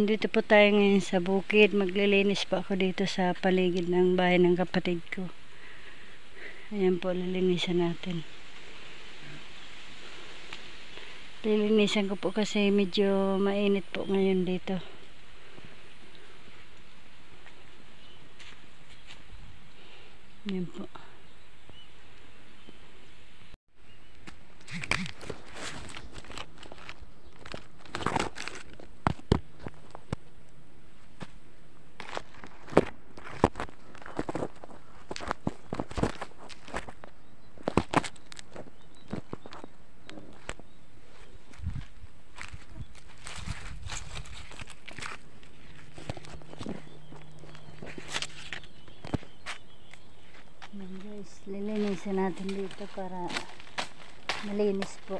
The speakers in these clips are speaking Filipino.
Nandito po tayo ngayon sa bukid. Maglilinis po ako dito sa paligid ng bahay ng kapatid ko. Ayan po, lilinisan natin. Lilinisan ko po kasi medyo mainit po ngayon dito. Ayan po. Ayan guys, lilinisan natin dito para malinis po.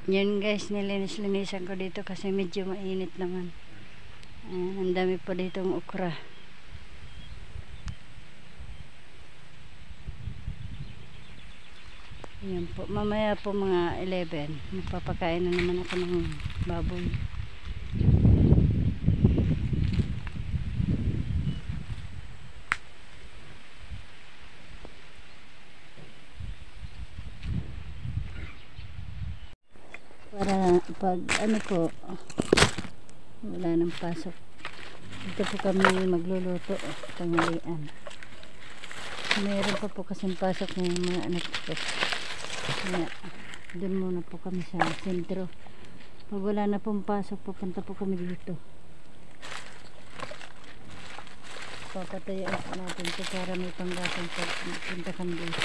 Yan guys, nilinis-linisan ko dito kasi medyo mainit naman. Ayan, ang dami po ditong okra. Ayan po, mamaya po mga 11 magpapakain na naman ako ng baboy. Para pag ano po, wala nang pasok, dito po kami magluluto tanghalian. Meron pa po kasing pasok ng mga anak ko, kaya dun muna po kami sa sentro. Pag wala na pong pasok, pupunta po kami dito. Papatayan natin ito para may panggasang punta kami dito.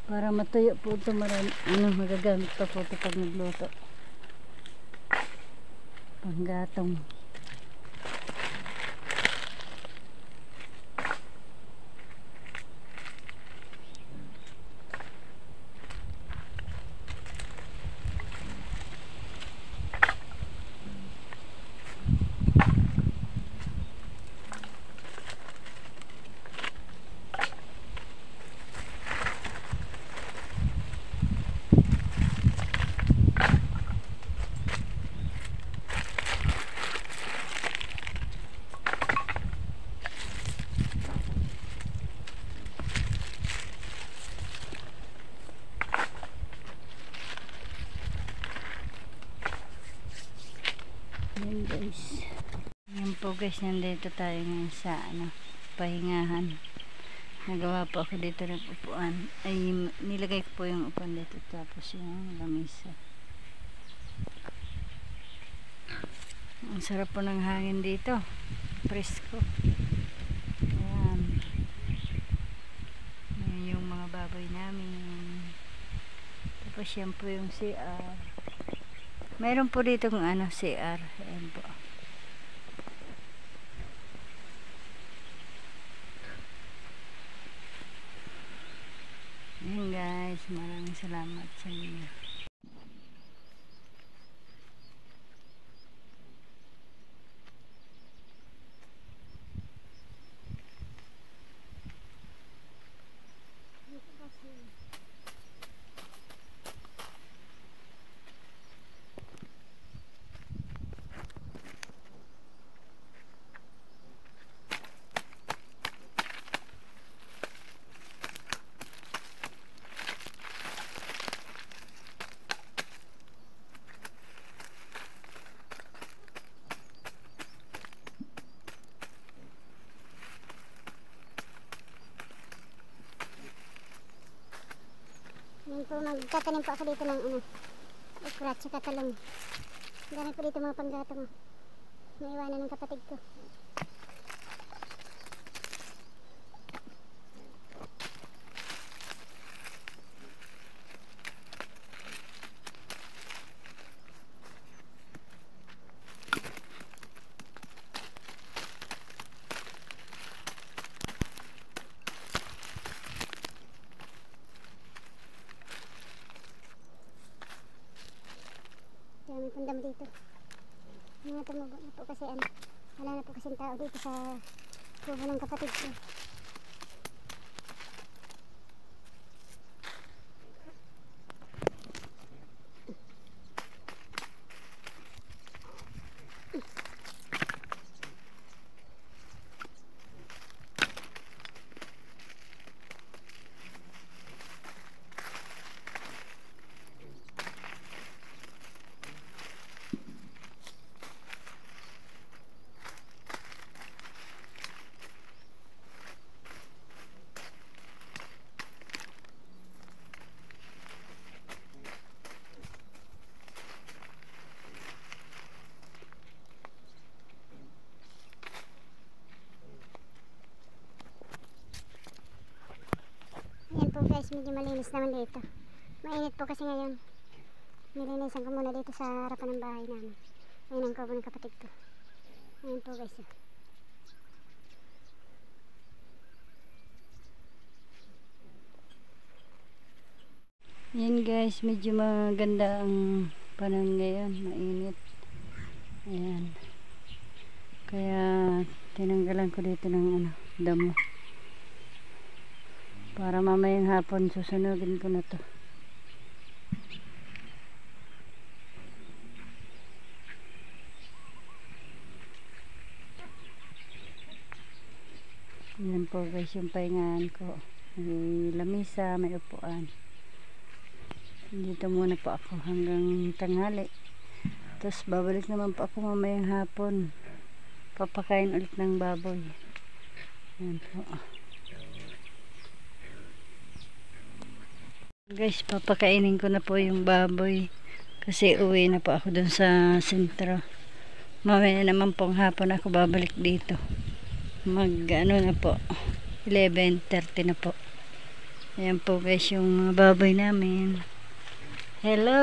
Para matuyo po ito, magagamit pa po ito pag nagluto. Panggatong. guys, nandito tayo ngayon sa pahingahan. Nagawa po ako dito ng upuan. Ay, nilagay ko po yung upuan dito. Tapos yung lamisa. Ang sarap po ng hangin dito. Presko. Ayan. Ayan yung mga baboy namin. Tapos yan po yung CR. Meron po dito kung CR. Ayan po. Ayan guys, maraming salamat sa inyo. Ngayon po magtatanim po ako dito ng okra at saka talong. Dami po dito mga panggatong. Naiwanan ng kapatid ko. Dami pong dam dito. Mga tumubo na po kasi wala na po kasing tao dito sa kubo ng kapatid ko. Ayan po guys, medyo malinis naman dito. Mainit po kasi ngayon. Nilinisan ko muna dito sa harapan ng bahay namin. Ayan ang kubo ng kapatid ko. Ayan po guys. Ayan guys, medyo maganda ang panahon ngayon. Mainit. Ayan. Kaya tinanggalan ko dito ng damo. Para mamayang hapon susunugin ko na to. Yan po guys yung pahingahan ko. May lamisa, may upuan. Dito muna po ako hanggang tanghali. Tapos babalik naman po ako mamayang hapon. Papakain ulit ng baboy. Yan po. Guys, papakainin ko na po yung baboy kasi uwi na po ako dun sa sentro. Mamaya naman pong hapon ako babalik dito. Na po 11:30 na po. Ayan po guys yung mga baboy namin. Hello.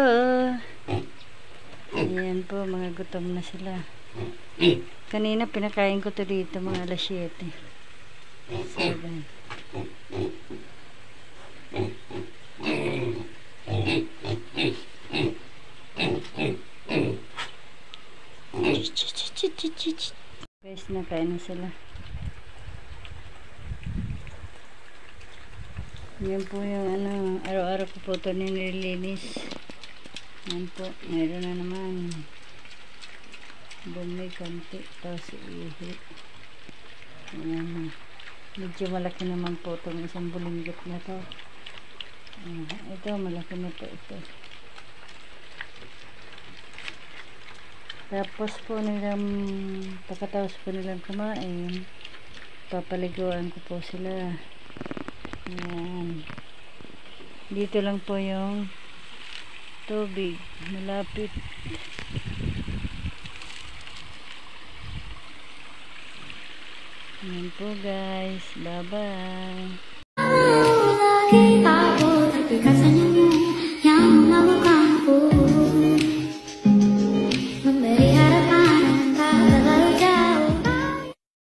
Ayan po, mga gutom na sila. Kanina pinakain ko to dito mga alas 7. 7. Guys, nakain na sila. Yan po yung araw-araw ko po ito nililinis. Yan po, mayroon na naman dumi kanti, tapos ihi. Ayan, medyo malaki naman po itong isang bulinggit na to. Ito malaki na po ito. Tapos po nilang, pagkatapos po nilang kumain, papaliguan ko po sila. Ayan. Dito lang po yung tubig, malapit. Ayan po guys, bye bye.